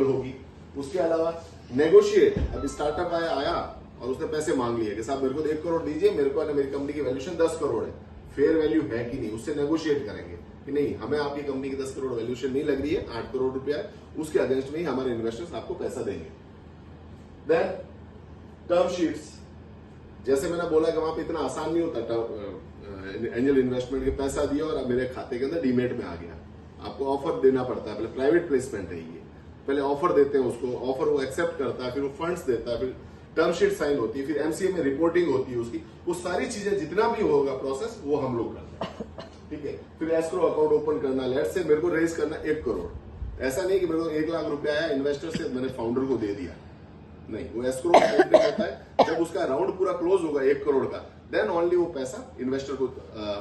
होगी। उसके अलावा नेगोशिएट, अब स्टार्टअप आया और उसने पैसे मांग लिए कि साहब मेरे को 1 करोड़ दीजिए, मेरे को मेरी कंपनी की वैल्यूएशन 10 करोड़ है, फेयर वैल्यू है कि नहीं, उससे नेगोशिएट करेंगे कि नहीं हमें आपकी कंपनी की 10 करोड़ वैल्यूएशन नहीं लग रही है, 8 करोड़ रुपया है, उसके अगेंस्ट में ही हमारे इन्वेस्टर्स आपको पैसा देंगे। देन टर्म शीट्स, जैसे मैंने बोला कि वहां पे इतना आसान नहीं होता एंजल इन्वेस्टमेंट के पैसा दिया और अब मेरे खाते के अंदर डीमेट में आ गया। आपको ऑफर देना पड़ता है, पहले प्राइवेट प्लेसमेंट है ये, पहले ऑफर देते हैं उसको, ऑफर वो एक्सेप्ट करता है, फिर वो फंड्स देता है, फिर टर्म शीट साइन होती है, फिर एमसीए में रिपोर्टिंग होती है उसकी, वो सारी चीजें जितना भी होगा प्रोसेस वो हम लोग करते हैं। ठीक है, फिर एस्क्रो अकाउंट ओपन करना, लेट से मेरे को रेज करना 1 करोड़, ऐसा नहीं कि मेरे को 1 लाख रुपया आया इन्वेस्टर से मैंने फाउंडर को दे दिया, नहीं, वो एस्क्रो होता है। जब उसका राउंड पूरा क्लोज होगा 1 करोड़ का, देन ओनली वो पैसा इन्वेस्टर को,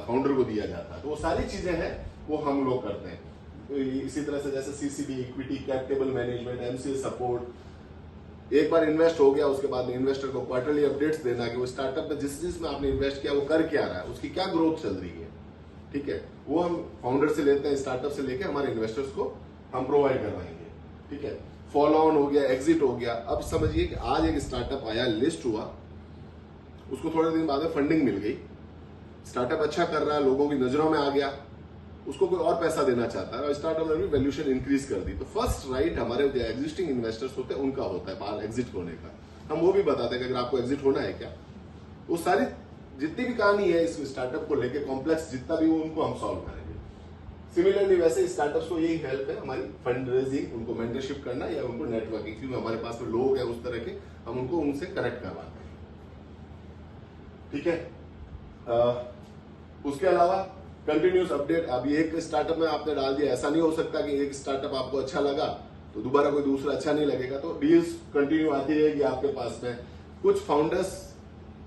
फाउंडर को दिया जाता है। तो वो सारी चीजें हैं वो हम लोग करते हैं। तो इसी तरह से जैसे CCD, equity, cap table management, MCA support, एक बार इन्वेस्ट हो गया उसके बाद इन्वेस्टर को क्वार्टरली अपडेट्स देना कि वो स्टार्टअप में जिसमें आपने इन्वेस्ट किया वो कर क्या रहा है, उसकी क्या ग्रोथ चल रही है। ठीक है, वो हम फाउंडर से लेते हैं, स्टार्टअप से लेके हमारे इन्वेस्टर्स को हम प्रोवाइड करवाएंगे। ठीक है, फॉलो ऑन हो गया, एग्जिट हो गया। अब समझिए कि आज एक स्टार्टअप आया, लिस्ट हुआ, उसको थोड़े दिन बाद में फंडिंग मिल गई, स्टार्टअप अच्छा कर रहा है, लोगों की नजरों में आ गया, उसको कोई और पैसा देना चाहता है और स्टार्टअप ने भी वैल्यूएशन इंक्रीज कर दी। तो फर्स्ट राइट हमारे जो एग्जिस्टिंग इन्वेस्टर्स होते हैं उनका होता है बाहर एग्जिट होने का। हम वो भी बताते हैं कि अगर आपको एग्जिट होना है क्या, वो सारी जितनी भी कहानी है इस स्टार्टअप को लेके, कॉम्प्लेक्स जितना भी वो, उनको हम सॉल्व करेंगे। सिमिलरली वैसे स्टार्टअप्स को यही हेल्प है हमारी, फंड रेजिंग, उनको मेंटरशिप करना या उनको नेटवर्किंग, क्योंकि हमारे पास में लोग हैं उस तरह के, हम उनको उनसे कनेक्ट करवाते हैं। ठीक है, उसके अलावा कंटिन्यूस अपडेट। अब एक स्टार्टअप में आपने डाल दिया, ऐसा नहीं हो सकता कि एक स्टार्टअप आपको अच्छा लगा तो दोबारा कोई दूसरा अच्छा नहीं लगेगा, तो डील्स कंटिन्यू आती रहेगी आपके पास में। कुछ फाउंडर्स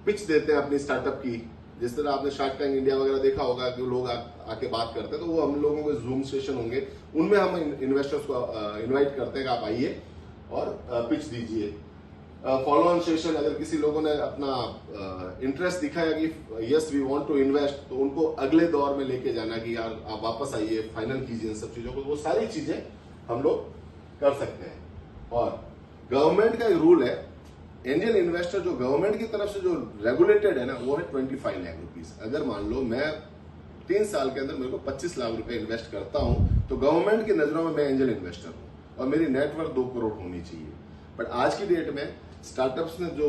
पिच देते हैं अपनी स्टार्टअप की, जिस तरह आपने शार्क टैंक इंडिया वगैरह देखा होगा कि लोग आके बात करते हैं, तो वो हम लोगों के जूम सेशन होंगे, उनमें हम इन्वेस्टर्स को इनवाइट करते हैं कि आप आइए और पिच दीजिए। फॉलो ऑन सेशन, अगर किसी लोगों ने अपना इंटरेस्ट दिखाया कि yes we want to invest, तो उनको अगले दौर में लेके जाना कि यार आप वापस आइए, फाइनल कीजिए इन सब चीजों को, वो सारी चीजें हम लोग कर सकते हैं। और गवर्नमेंट का रूल है, एंजल इन्वेस्टर जो गवर्नमेंट की तरफ से जो रेगुलेटेड है ना, वो है 25 लाख रुपीज। अगर मान लो मैं 3 साल के अंदर मेरे को 25 लाख रुपए इन्वेस्ट करता हूं, तो गवर्नमेंट की नजरों में मैं एंजल इन्वेस्टर हूं और मेरी नेटवर्थ 2 करोड़ होनी चाहिए। बट आज की डेट में स्टार्टअप्स ने जो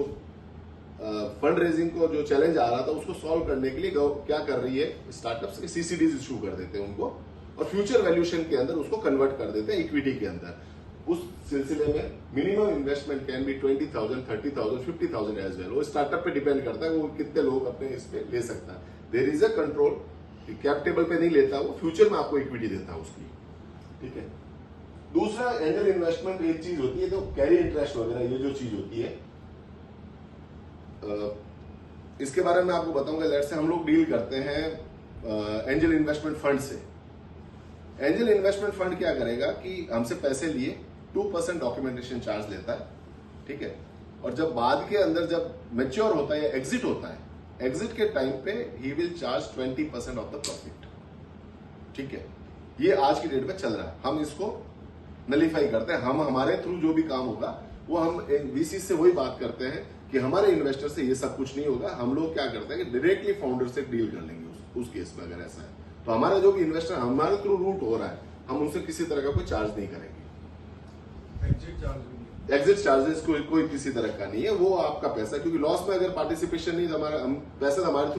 फंड रेजिंग को जो चैलेंज आ रहा था उसको सॉल्व करने के लिए क्या कर रही है, स्टार्टअप्स के सीसीडीज इशू कर देते हैं उनको और फ्यूचर वैल्यूएशन के अंदर उसको कन्वर्ट कर देते हैं इक्विटी के अंदर। उस सिलसिले में minimum investment can be 20,000, 30,000, 50,000 as well. वो स्टार्टअप पे डिपेंड करता है वो कितने लोग अपने इस पे ले सकता है। There is a control, cap table पे नहीं लेता, वो फ्यूचर में आपको इक्विटी देता है उसकी। ठीक है, दूसरा एंजल इन्वेस्टमेंट एक चीज होती है, तो कैरी इंटरेस्ट वगैरह ये जो चीज होती है, इसके बारे में आपको बताऊंगा। लेट से हम लोग डील करते हैं एंजल इन्वेस्टमेंट फंड से। एंजल इन्वेस्टमेंट फंड क्या करेगा कि हमसे पैसे लिए 2% डॉक्यूमेंटेशन चार्ज लेता है। ठीक है, और जब बाद के अंदर जब मैच्योर होता है या एग्जिट होता है, एग्जिट के टाइम पे he will charge 20% of the profit. ठीक है, ये आज की डेट में चल रहा है, हम इसको नलीफाई करते हैं। हम हमारे थ्रू जो भी काम होगा वो हम वीसी से वही बात करते हैं कि हमारे इन्वेस्टर से ये सब कुछ नहीं होगा। हम लोग क्या करते हैं कि डायरेक्टली फाउंडर से डील कर लेंगे उस केस में, अगर ऐसा है तो हमारा जो भी इन्वेस्टर हमारे थ्रू रूट हो रहा है, हम उनसे किसी तरह का कोई चार्ज नहीं करेंगे। एग्जिट चार्जेस कोई किसी तरह का नहीं है, वो आपका पैसा, क्योंकि लॉस में अगर पार्टिसिपेशन नहीं, तो हमारा पैसा हमारे